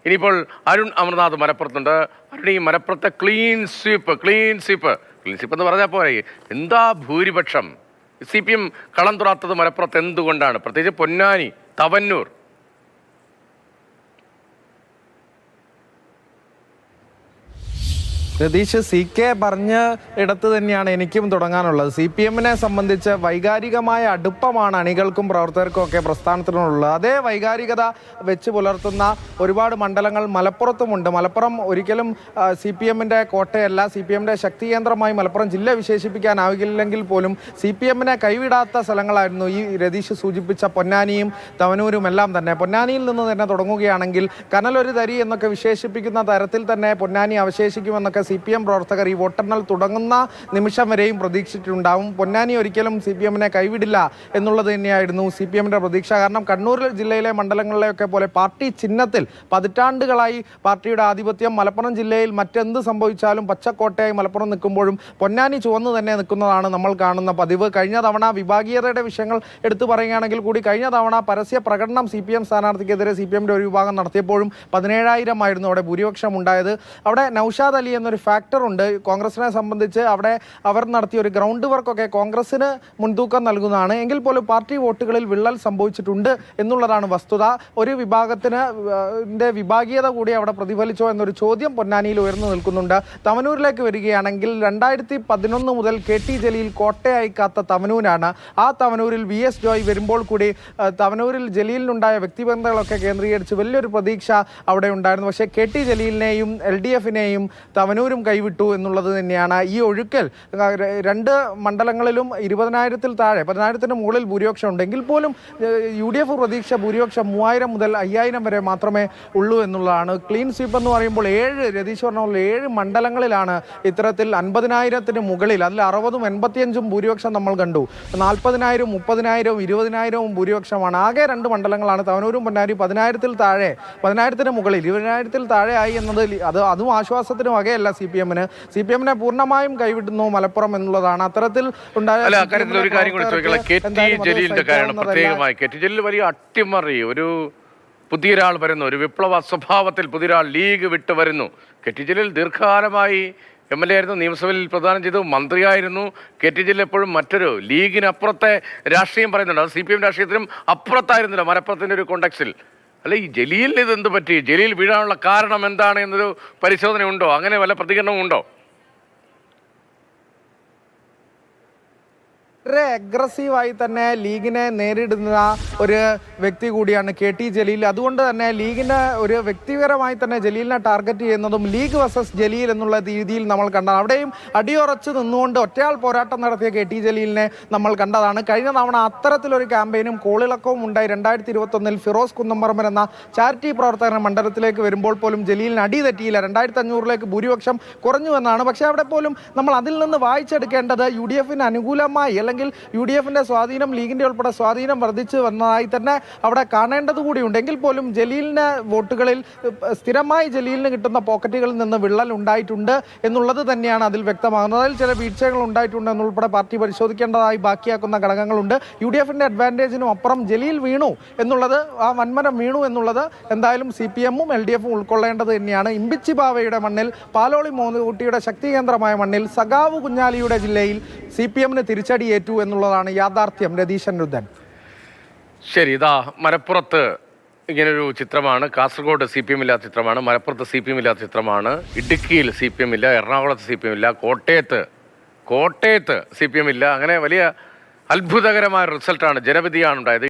ഇനിയിപ്പോൾ അരുൺ അമർനാഥ് മലപ്പുറത്തുണ്ട്. അരുൺ, ഈ മലപ്പുറത്തെ ക്ലീൻ സ്വീപ്പ് എന്ന് പറഞ്ഞാൽ പോരെ, എന്താ ഭൂരിപക്ഷം? CPM കളം തുറാത്തത് മലപ്പുറത്ത് എന്തുകൊണ്ടാണ്? പ്രത്യേകിച്ച് പൊന്നാനി, തവന്നൂർ. രതീഷ്, CK പറഞ്ഞ ഇടത്ത് തന്നെയാണ് എനിക്കും തുടങ്ങാനുള്ളത്. CPM-നെ സംബന്ധിച്ച് വൈകാരികമായ അടുപ്പമാണ് അണികൾക്കും പ്രവർത്തകർക്കും ഒക്കെ പ്രസ്ഥാനത്തിനുള്ളത്. അതേ വൈകാരികത വെച്ച് പുലർത്തുന്ന ഒരുപാട് മണ്ഡലങ്ങൾ മലപ്പുറത്തുമുണ്ട്. മലപ്പുറം ഒരിക്കലും CPM-ന്റെ കോട്ടയല്ല. CPM-ന്റെ ശക്തി കേന്ദ്രമായി മലപ്പുറം ജില്ല വിശേഷിപ്പിക്കാനാവില്ലെങ്കിൽ പോലും CPM-നെ കൈവിടാത്ത സ്ഥലങ്ങളായിരുന്നു ഈ രതീഷ് സൂചിപ്പിച്ച പൊന്നാനിയും തവനൂരും എല്ലാം തന്നെ. പൊന്നാനിയിൽ നിന്ന് തന്നെ തുടങ്ങുകയാണെങ്കിൽ കനലൊരു തരി എന്നൊക്കെ വിശേഷിപ്പിക്കുന്ന തരത്തിൽ തന്നെ പൊന്നാനി അവശേഷിക്കുമെന്നൊക്കെ CPM പ്രവർത്തകർ ഈ വോട്ടെണ്ണൽ തുടങ്ങുന്ന നിമിഷം വരെയും പ്രതീക്ഷിച്ചിട്ടുണ്ടാവും. പൊന്നാനി ഒരിക്കലും CPM-നെ കൈവിടില്ല എന്നുള്ളത് തന്നെയായിരുന്നു CPM-ന്റെ പ്രതീക്ഷ. കാരണം കണ്ണൂർ ജില്ലയിലെ മണ്ഡലങ്ങളിലെയൊക്കെ പോലെ പാർട്ടി ചിഹ്നത്തിൽ പതിറ്റാണ്ടുകളായി പാർട്ടിയുടെ ആധിപത്യം, മലപ്പുറം ജില്ലയിൽ മറ്റെന്ത് സംഭവിച്ചാലും പച്ചക്കോട്ടയായി മലപ്പുറം നിൽക്കുമ്പോഴും പൊന്നാനി ചുവന്ന് തന്നെ നിൽക്കുന്നതാണ് നമ്മൾ കാണുന്ന പതിവ്. കഴിഞ്ഞ തവണ വിഭാഗീയതയുടെ വിഷയങ്ങൾ എടുത്തു പറയുകയാണെങ്കിൽ കൂടി കഴിഞ്ഞ തവണ പരസ്യ പ്രകടനം CPM സ്ഥാനാർത്ഥിക്കെതിരെ CPM-ന്റെ ഒരു വിഭാഗം നടത്തിയപ്പോഴും 17,000 ആയിരുന്നു അവിടെ ഭൂരിപക്ഷം ഉണ്ടായത്. അവിടെ നൌഷാദ് അലി എന്നൊരു ഫാക്ടർ ഉണ്ട്. കോൺഗ്രസിനെ സംബന്ധിച്ച് അവിടെ അവർ നടത്തിയ ഒരു ഗ്രൗണ്ട് വർക്കൊക്കെ കോൺഗ്രസിന് മുൻതൂക്കം നൽകുന്നതാണ്. എങ്കിൽ പോലും പാർട്ടി വോട്ടുകളിൽ വിള്ളൽ സംഭവിച്ചിട്ടുണ്ട് എന്നുള്ളതാണ് വസ്തുത. ഒരു വിഭാഗത്തിന് വിഭാഗീയത കൂടി അവിടെ പ്രതിഫലിച്ചോ എന്നൊരു ചോദ്യം പൊന്നാനിയിൽ ഉയർന്നു നിൽക്കുന്നുണ്ട്. തവനൂരിലേക്ക് വരികയാണെങ്കിൽ 2011 മുതൽ KT ജലീൽ കോട്ടയായി കാത്ത തവനൂരാണ്. ആ തവനൂരിൽ VS ജോയ് വരുമ്പോൾ കൂടി തവനൂരിൽ ജലീലിനുണ്ടായ വ്യക്തിബന്ധങ്ങളൊക്കെ കേന്ദ്രീകരിച്ച് വലിയൊരു പ്രതീക്ഷ അവിടെ ഉണ്ടായിരുന്നു. പക്ഷേ KT ജലീലിനെയും LDF-നെയും തവനൂരും കൈവിട്ടു എന്നുള്ളത് തന്നെയാണ്. ഈ ഒഴുക്കൽ രണ്ട് മണ്ഡലങ്ങളിലും 20,000-ൽ താഴെ 10,000-ന് മുകളിൽ ഭൂരിപക്ഷം ഉണ്ടെങ്കിൽ പോലും UDF പ്രതീക്ഷ ഭൂരിപക്ഷം 3,000 മുതൽ 5,000 വരെ മാത്രമേ ഉള്ളൂ എന്നുള്ളതാണ്. ക്ലീൻ സ്വീപ്പ് എന്ന് പറയുമ്പോൾ 7 മണ്ഡലങ്ങളിലാണ് ഇത്തരത്തിൽ 50,000-ന് മുകളിൽ, അതിൽ 60-ഉം 85-ഉം ഭൂരിപക്ഷം നമ്മൾ കണ്ടു. 40,000, 30,000, 20,000 ഭൂരിപക്ഷമാണ്. ആകെ 2 മണ്ഡലങ്ങളാണ് തവനൂരും പൊന്നാനി. 10,000-ൽ താഴെ, 10,000-ന് മുകളിൽ, 20,000-ൽ താഴെ ആയി എന്നത് അതും ആശ്വാസത്തിന് വകയല്ല. CPM-നെ പൂർണ്ണമായും കൈവിടുന്നു മലപ്പുറം എന്നുള്ളതാണ്. അത്തരത്തിൽ ഒരു കാര്യം കൂടി ചോദിക്കണം. KT ജലീലിന്റെ കാര്യമാണ് പ്രത്യേകമായി. KT ജലീൽ വലിയ അട്ടിമറി, ഒരു പുതിയൊരാൾ വരുന്നു, ഒരു വിപ്ലവ സ്വഭാവത്തിൽ പുതിയൊരാൾ ലീഗ് വിട്ട് വരുന്നു. KT ജലീൽ ദീർഘകാലമായി MLA ആയിരുന്നു, നിയമസഭയിൽ പ്രദാനം ചെയ്തു, മന്ത്രിയായിരുന്നു. KT ജലീൽ എപ്പോഴും മറ്റൊരു ലീഗിനപ്പുറത്തെ രാഷ്ട്രീയം പറയുന്നുണ്ട്. അത് CPM രാഷ്ട്രീയത്തിനും അപ്പുറത്തായിരുന്നില്ല മലപ്പുറത്തിൻ്റെ ഒരു കോണ്ടക്സിൽ. അല്ല, ഈ ജലീലിന് ഇതെന്ത് പറ്റി? ജലീൽ വീഴാനുള്ള കാരണം എന്താണ് എന്നൊരു പരിശോധന ഉണ്ടോ? അങ്ങനെ വല്ല പ്രതികരണവും ഉണ്ടോ? വളരെ അഗ്രസീവായി തന്നെ ലീഗിനെ നേരിടുന്ന ഒരു വ്യക്തി കൂടിയാണ് KT ജലീൽ. അതുകൊണ്ട് തന്നെ ലീഗിനെ ഒരു വ്യക്തിപരമായി തന്നെ ജലീലിനെ ടാർഗറ്റ് ചെയ്യുന്നതും ലീഗ് വേഴ്സസ് ജലീൽ എന്നുള്ള രീതിയിൽ നമ്മൾ കണ്ടതാണ്. അവിടെയും അടിയുറച്ച് നിന്നുകൊണ്ട് ഒറ്റയാൾ പോരാട്ടം നടത്തിയ KT ജലീലിനെ നമ്മൾ കണ്ടതാണ്. കഴിഞ്ഞ തവണ അത്തരത്തിലൊരു ക്യാമ്പയിനും കോളിളക്കവും ഉണ്ടായി. 2021-ൽ ഫിറോസ് കുന്നംപറമ്പൻ എന്ന ചാരിറ്റി പ്രവർത്തകരുടെ മണ്ഡലത്തിലേക്ക് വരുമ്പോൾ പോലും ജലീലിന് അടി തെറ്റിയില്ല. 2,500-ലേക്ക് ഭൂരിപക്ഷം കുറഞ്ഞു എന്നാണ്. പക്ഷേ അവിടെ പോലും നമ്മൾ അതിൽ നിന്ന് വായിച്ചെടുക്കേണ്ടത് UDF-ന് അനുകൂലമായി അല്ലെങ്കിൽ UDF-ന്റെ സ്വാധീനം, ലീഗിന്റെ ഉൾപ്പെടെ സ്വാധീനം വർദ്ധിച്ചു വന്നതായി തന്നെ അവിടെ കാണേണ്ടത് കൂടിയുണ്ട്. എങ്കിൽ പോലും ജലീലിന് വോട്ടുകളിൽ സ്ഥിരമായി ജലീലിന് കിട്ടുന്ന പോക്കറ്റുകളിൽ നിന്ന് വിള്ളൽ ഉണ്ടായിട്ടുണ്ട് എന്നുള്ളത് തന്നെയാണ് അതിൽ വ്യക്തമാകുന്നത്. അതിൽ ചില വീഴ്ചകൾ ഉണ്ടായിട്ടുണ്ട് എന്നുൾപ്പെടെ പാർട്ടി പരിശോധിക്കേണ്ടതായി ബാക്കിയാക്കുന്ന ഘടകങ്ങളുണ്ട്. UDF-ന്റെ അഡ്വാൻറ്റേജിനും അപ്പുറം ജലീൽ വീണു എന്നുള്ളത്, ആ വൻമരം വീണു എന്നുള്ളത് എന്തായാലും CPM-ഉം LDF-ഉം ഉൾക്കൊള്ളേണ്ടത് തന്നെയാണ്. ഇമ്പിച്ചി ബാവയുടെ മണ്ണിൽ, പാലോളി മോന്നുകുട്ടിയുടെ ശക്തി കേന്ദ്രമായ മണ്ണിൽ, സഖാവ് കുഞ്ഞാലിയുടെ ജില്ലയിൽ CPM-ന് തിരിച്ചടിയേറ്റു എന്നുള്ളതാണ് യാഥാർത്ഥ്യം. രതീശൻ രുദ്ധൻ. ശരി, ഇതാ മലപ്പുറത്ത് ഇങ്ങനൊരു ചിത്രമാണ്. കാസർഗോഡ് CPM ഇല്ലാത്ത ചിത്രമാണ്. മലപ്പുറത്ത് CPM ഇല്ലാത്ത ചിത്രമാണ്. ഇടുക്കിയിൽ CPM ഇല്ല, എറണാകുളത്ത് CPM ഇല്ല, കോട്ടയത്ത് CPM ഇല്ല. അങ്ങനെ വലിയ അത്ഭുതകരമായ റിസൾട്ടാണ്, ജനവിധിയാണ് ഉണ്ടായത്.